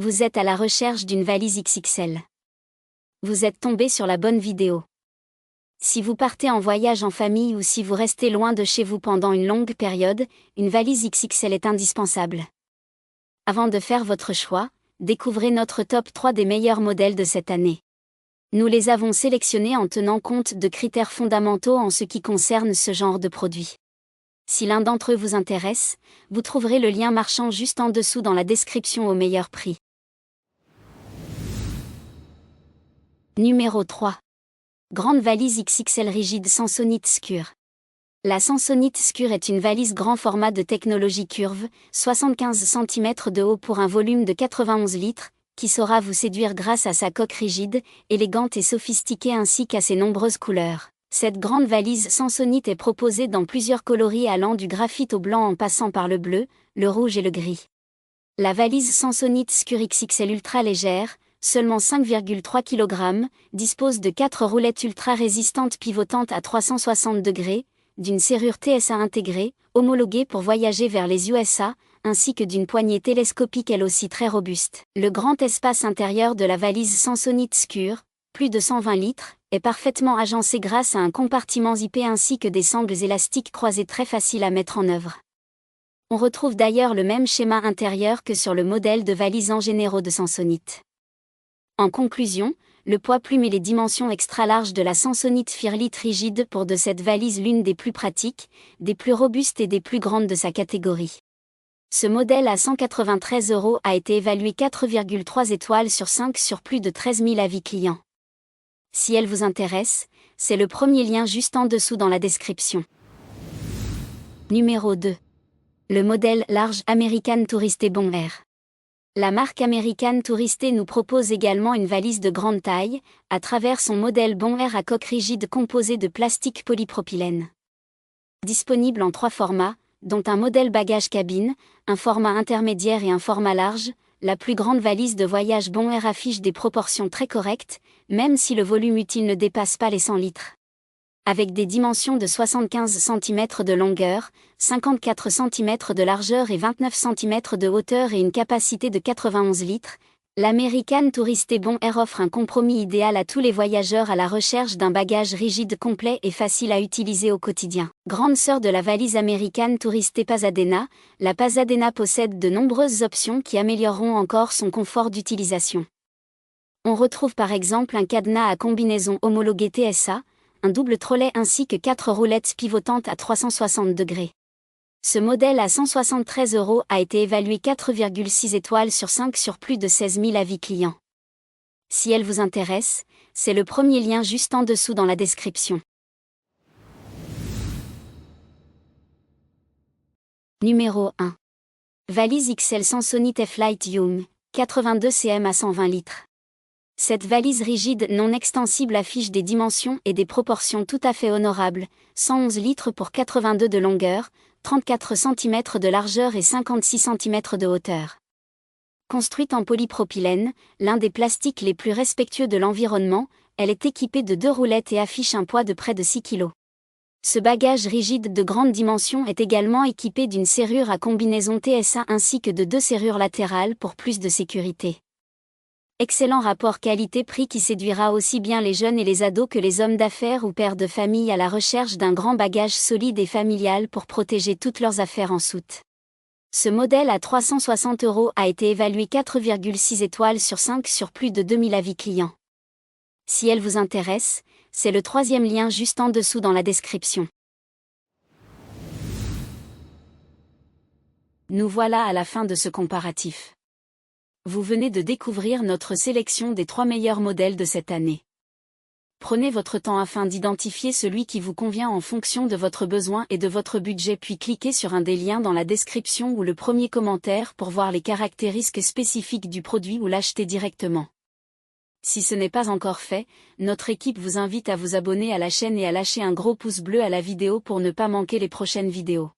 Vous êtes à la recherche d'une valise XXL. Vous êtes tombé sur la bonne vidéo. Si vous partez en voyage en famille ou si vous restez loin de chez vous pendant une longue période, une valise XXL est indispensable. Avant de faire votre choix, découvrez notre top 3 des meilleurs modèles de cette année. Nous les avons sélectionnés en tenant compte de critères fondamentaux en ce qui concerne ce genre de produit. Si l'un d'entre eux vous intéresse, vous trouverez le lien marchand juste en dessous dans la description au meilleur prix. Numéro 3. Grande valise XXL rigide Samsonite Secure. La Samsonite Secure est une valise grand format de technologie curve, 75 cm de haut pour un volume de 91 litres, qui saura vous séduire grâce à sa coque rigide, élégante et sophistiquée ainsi qu'à ses nombreuses couleurs. Cette grande valise Samsonite est proposée dans plusieurs coloris allant du graphite au blanc en passant par le bleu, le rouge et le gris. La valise Samsonite Secure XXL ultra légère, seulement 5,3 kg, dispose de 4 roulettes ultra résistantes pivotantes à 360 degrés, d'une serrure TSA intégrée, homologuée pour voyager vers les USA, ainsi que d'une poignée télescopique elle aussi très robuste. Le grand espace intérieur de la valise Samsonite Secure, plus de 120 litres, est parfaitement agencé grâce à un compartiment zippé ainsi que des sangles élastiques croisées très faciles à mettre en œuvre. On retrouve d'ailleurs le même schéma intérieur que sur le modèle de valise en généraux de Samsonite. En conclusion, le poids plume et les dimensions extra larges de la Samsonite Firlit rigide pour de cette valise l'une des plus pratiques, des plus robustes et des plus grandes de sa catégorie. Ce modèle à 193 € a été évalué 4,3 étoiles sur 5 sur plus de 13 000 avis clients. Si elle vous intéresse, c'est le premier lien juste en dessous dans la description. Numéro 2. Le modèle large American Tourist Bon Air. La marque American Tourist nous propose également une valise de grande taille, à travers son modèle Bon Air à coque rigide composé de plastique polypropylène. Disponible en 3 formats, dont un modèle bagage cabine, un format intermédiaire et un format large, la plus grande valise de voyage Bon Air affiche des proportions très correctes, même si le volume utile ne dépasse pas les 100 litres. Avec des dimensions de 75 cm de longueur, 54 cm de largeur et 29 cm de hauteur et une capacité de 91 litres, l'American Tourist Bon Air offre un compromis idéal à tous les voyageurs à la recherche d'un bagage rigide complet et facile à utiliser au quotidien. Grande sœur de la valise American Tourist Pasadena, la Pasadena possède de nombreuses options qui amélioreront encore son confort d'utilisation. On retrouve par exemple un cadenas à combinaison homologué TSA, un double trolley ainsi que 4 roulettes pivotantes à 360 degrés. Ce modèle à 173 € a été évalué 4,6 étoiles sur 5 sur plus de 16 000 avis clients. Si elle vous intéresse, c'est le premier lien juste en dessous dans la description. Numéro 1. Valise XL Samsonite F-Lite Young, 82 cm à 120 litres. Cette valise rigide non extensible affiche des dimensions et des proportions tout à fait honorables, 111 litres pour 82 de longueur, 34 cm de largeur et 56 cm de hauteur. Construite en polypropylène, l'un des plastiques les plus respectueux de l'environnement, elle est équipée de 2 roulettes et affiche un poids de près de 6 kg. Ce bagage rigide de grande dimension est également équipé d'une serrure à combinaison TSA ainsi que de 2 serrures latérales pour plus de sécurité. Excellent rapport qualité-prix qui séduira aussi bien les jeunes et les ados que les hommes d'affaires ou pères de famille à la recherche d'un grand bagage solide et familial pour protéger toutes leurs affaires en soute. Ce modèle à 360 € a été évalué 4,6 étoiles sur 5 sur plus de 2000 avis clients. Si elle vous intéresse, c'est le troisième lien juste en dessous dans la description. Nous voilà à la fin de ce comparatif. Vous venez de découvrir notre sélection des 3 meilleurs modèles de cette année. Prenez votre temps afin d'identifier celui qui vous convient en fonction de votre besoin et de votre budget puis cliquez sur un des liens dans la description ou le premier commentaire pour voir les caractéristiques spécifiques du produit ou l'acheter directement. Si ce n'est pas encore fait, notre équipe vous invite à vous abonner à la chaîne et à lâcher un gros pouce bleu à la vidéo pour ne pas manquer les prochaines vidéos.